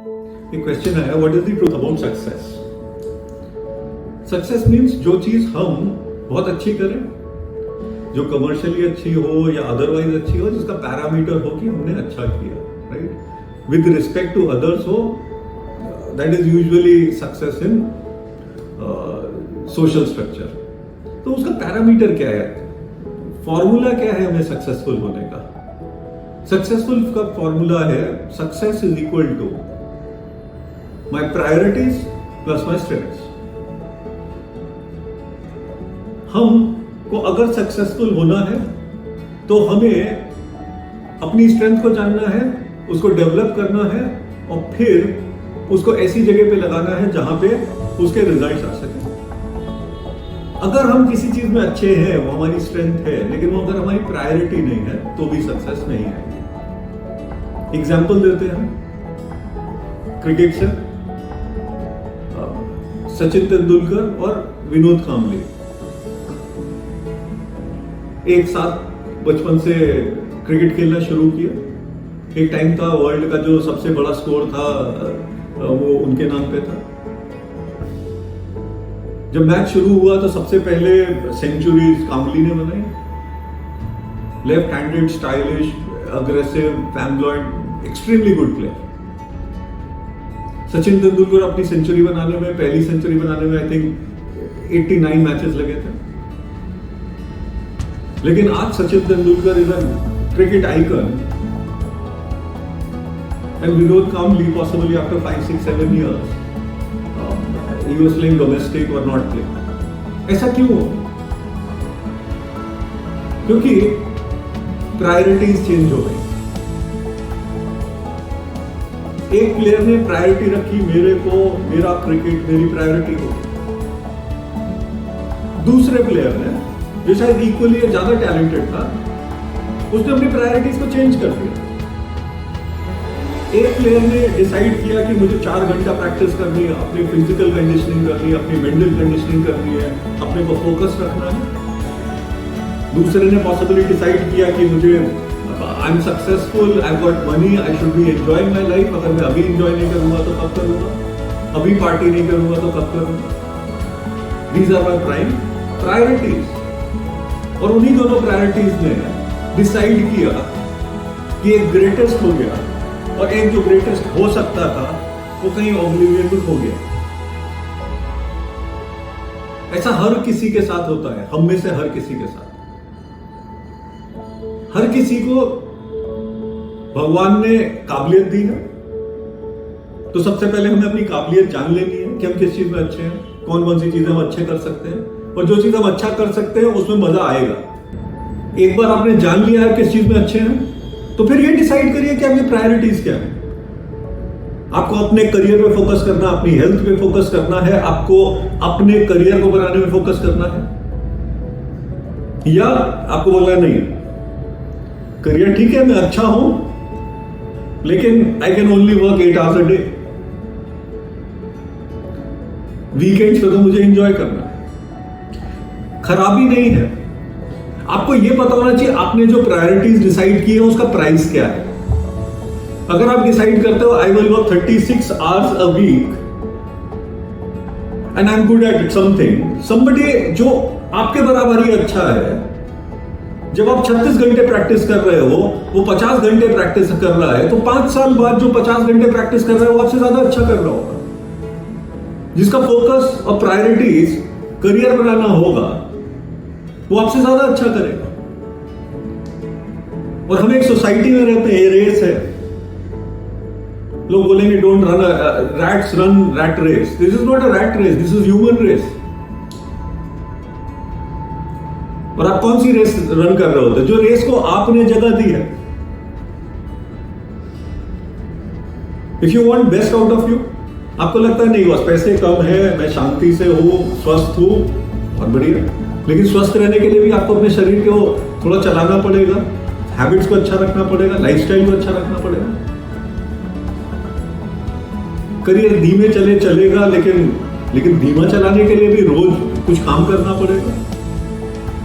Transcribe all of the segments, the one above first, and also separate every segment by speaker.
Speaker 1: एक क्वेश्चन है, what is the truth about success? Success means जो चीज हम बहुत अच्छी करें, जो कमर्शियली अच्छी हो या अदरवाइज अच्छी हो, जिसका पैरामीटर हो कि हमने अच्छा किया, right, with respect to others हो, that is usually success in social structure. तो उसका पैरामीटर क्या है, फॉर्मूला क्या है हमें सक्सेसफुल होने का? सक्सेसफुल का फॉर्मूला है, success is equal to my priorities plus my strengths. हमको अगर सक्सेसफुल होना है तो हमें अपनी स्ट्रेंथ को जानना है, उसको डेवलप करना है और फिर उसको ऐसी जगह पे लगाना है जहां पे उसके रिजल्ट्स आ सके। अगर हम किसी चीज में अच्छे हैं, वो हमारी स्ट्रेंथ है, लेकिन वो अगर हमारी प्रायोरिटी नहीं है तो भी सक्सेस नहीं है। एग्जाम्पल देते हैं क्रिकेट से, सचिन तेंदुलकर और विनोद कांबली एक साथ बचपन से क्रिकेट खेलना शुरू किया। एक टाइम था वर्ल्ड का जो सबसे बड़ा स्कोर था वो उनके नाम पे था। जब मैच शुरू हुआ तो सबसे पहले सेंचुरी कांबली ने बनाई। Left handed, stylish, aggressive, flamboyant, extremely good player. Sachin Tendulkar अपनी सेंचुरी बनाने में, पहली सेंचुरी बनाने में आई थिंक 89 मैचेस लगे थे। लेकिन आज Sachin Tendulkar is a cricket icon and Vinod Kambli possibly after 5, 6, 7 years he was playing domestic or not playing. ऐसा क्यों हो? क्योंकि प्रायोरिटीज चेंज हो गई। एक प्लेयर ने प्रायोरिटी रखी, मेरे को मेरा क्रिकेट मेरी प्रायोरिटी हो। दूसरे प्लेयर ने जो शायद इक्वली ज्यादा टैलेंटेड था, उसने अपनी प्रायोरिटीज को चेंज कर दिया। एक प्लेयर ने डिसाइड किया कि मुझे 4 घंटा प्रैक्टिस करनी है, अपनी फिजिकल कंडीशनिंग करनी है, अपनी मेंटल कंडीशनिंग करनी है, अपने को फोकस रखना है। दूसरे ने पॉसिबली डिसाइड किया कि मुझे I am successful, I got money, I should be enjoying my life. अगर मैं अभी एंजॉय नहीं करूंगा तो कब करूंगा? अभी पार्टी नहीं करूंगा तो कब करूंगा? These are my prime priorities. और उन्हीं दोनों प्रायोरिटीज ने डिसाइड किया कि एक ग्रेटेस्ट हो गया और एक जो ग्रेटेस्ट हो सकता था वो कहीं ऑब्लिवियन में हो गया। ऐसा हर किसी के साथ होता है, हम में से हर किसी के साथ। हर किसी को भगवान ने काबिलियत दी है, तो सबसे पहले हमें अपनी काबिलियत जान लेनी है कि हम किस चीज में अच्छे हैं, कौन कौन सी चीजें हम अच्छे कर सकते हैं, और जो चीज हम अच्छा कर सकते हैं उसमें मजा आएगा। एक बार आपने जान लिया है किस चीज में अच्छे हैं, तो फिर ये डिसाइड करिए कि आपकी प्रायोरिटीज क्या है। आपको अपने करियर पे फोकस करना, अपनी हेल्थ पे फोकस करना है, आपको अपने करियर को बनाने में फोकस करना है, या आपको बोलना नहीं करियर ठीक है, मैं अच्छा हूं, लेकिन I can only work 8 hours a day, weekends पे तो मुझे एंजॉय करना है। खराबी नहीं है, आपको यह पता होना चाहिए आपने जो प्रायोरिटीज डिसाइड की है उसका प्राइस क्या है। अगर आप डिसाइड करते हो I will work 36 hours a week and I am good at something, somebody जो आपके बराबर ही अच्छा है, जब आप 36 घंटे प्रैक्टिस कर रहे हो, वो 50 घंटे प्रैक्टिस कर रहा है, तो 5 साल बाद जो 50 घंटे प्रैक्टिस कर रहा है वो आपसे ज्यादा अच्छा कर रहा होगा। जिसका फोकस और प्रायोरिटीज करियर बनाना होगा वो आपसे ज्यादा अच्छा करेगा। और हम एक सोसाइटी में रहते हैं, ये रेस है। लोग बोलेंगे don't run, rats run rat race. This is not a rat race, this is human race. और आप कौन सी रेस रन कर रहे होते? जो रेस को आपने जगह दी है। If you want best out of you, आपको लगता है नहीं बस पैसे कम है, मैं शांति से हूं, स्वस्थ हूं, और बढ़िया, लेकिन स्वस्थ रहने के लिए भी आपको अपने शरीर को थोड़ा चलाना पड़ेगा, हैबिट्स को अच्छा रखना पड़ेगा, लाइफस्टाइल को अच्छा रखना पड़ेगा। करियर धीमे चलेगा, लेकिन धीमा चलाने के लिए भी रोज कुछ काम करना पड़ेगा।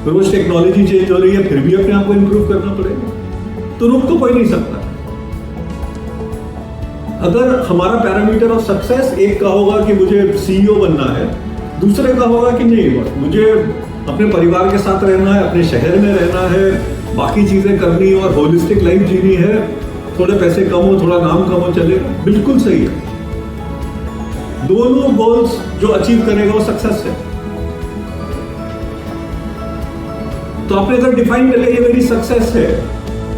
Speaker 1: रोज टेक्नोलॉजी चेंज हो रही है, फिर भी अपने आप को इंप्रूव करना पड़ेगा, तो रुक तो कोई नहीं सकता। अगर हमारा पैरामीटर ऑफ सक्सेस एक का होगा कि मुझे सीईओ बनना है, दूसरे का होगा कि नहीं मुझे अपने परिवार के साथ रहना है, अपने शहर में रहना है, बाकी चीजें करनी और होलिस्टिक लाइफ जीनी है, थोड़े पैसे कम हो, थोड़ा नाम कम हो, चलेगा, बिल्कुल सही है। दोनों गोल्स जो अचीव करेगा वो सक्सेस है। तो आपने अगर डिफाइन कर लिया ये मेरी सक्सेस है,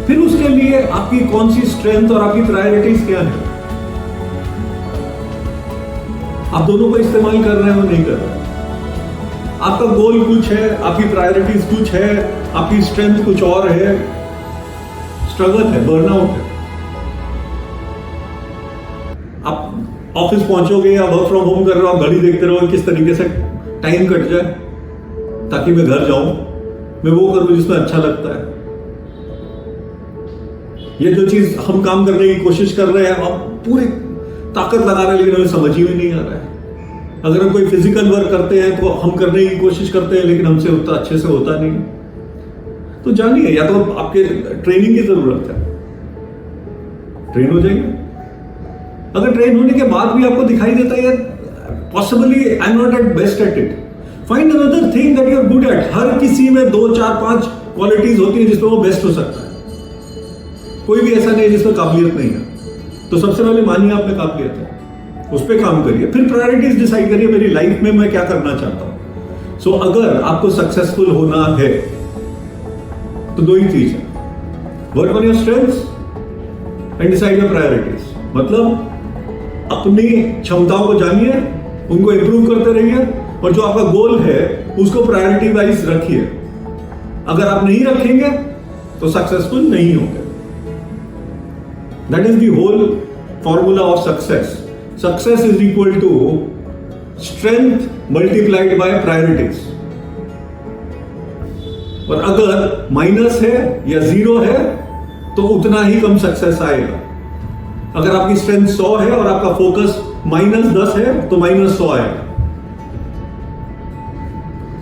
Speaker 1: फिर उसके लिए आपकी कौन सी स्ट्रेंथ और आपकी प्रायोरिटीज क्या है, आप दोनों को इस्तेमाल कर रहे हो नहीं कर रहे। आपका गोल कुछ है, आपकी प्रायोरिटीज कुछ है, आपकी स्ट्रेंथ कुछ और है, स्ट्रगल है, बर्नआउट है। आप ऑफिस पहुंचोगे या वर्क फ्रॉम होम कर रहे हो, आप घड़ी देखते रहो किस तरीके से टाइम कट जाए ताकि मैं घर जाऊं, मैं वो करूं जिसमें अच्छा लगता है। ये जो चीज हम काम करने की कोशिश कर रहे हैं, आप पूरी ताकत लगा रहे हैं, लेकिन हमें समझ ही में नहीं आ रहा है। अगर हम कोई फिजिकल वर्क करते हैं तो हम करने की कोशिश करते हैं, लेकिन हमसे उतना अच्छे से होता नहीं। तो जानिए, या तो आपके ट्रेनिंग की जरूरत है, ट्रेन हो जाएंगे। अगर ट्रेन होने के बाद भी आपको दिखाई देता है possibly I am not at best at it, find another thing that you are good at. हर किसी में 2, 4, 5 क्वालिटीज होती है जिसमें वो बेस्ट हो सकता है। कोई भी ऐसा नहीं है जिसमें काबिलियत नहीं है। तो सबसे पहले मानिए आप में काबिलियत है, उस पर काम करिए, फिर प्रायोरिटीज डिसाइड करिए मेरी लाइफ में मैं क्या करना चाहता हूं। सो अगर आपको सक्सेसफुल होना है तो 2 ही चीज है, work on your strengths and decide your priorities. मतलब अपनी क्षमताओं को जानिए, उनको इंप्रूव करते रहिए, और जो आपका गोल है उसको प्रायोरिटी वाइज रखिए। अगर आप नहीं रखेंगे तो सक्सेसफुल नहीं होंगे। That is the whole formula of success. Success is equal to strength multiplied by priorities. और अगर माइनस है या 0 है तो उतना ही कम सक्सेस आएगा। अगर आपकी स्ट्रेंथ 100 है और आपका फोकस -10 है तो -100 आएगा।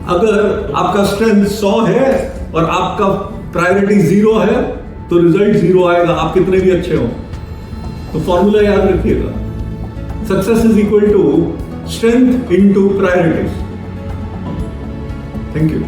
Speaker 1: अगर आपका स्ट्रेंथ 100 है और आपका प्रायोरिटी 0 है तो रिजल्ट 0 आएगा, आप कितने भी अच्छे हो। तो फॉर्मूला याद रखिएगा, success is equal to strength into priorities. Thank you.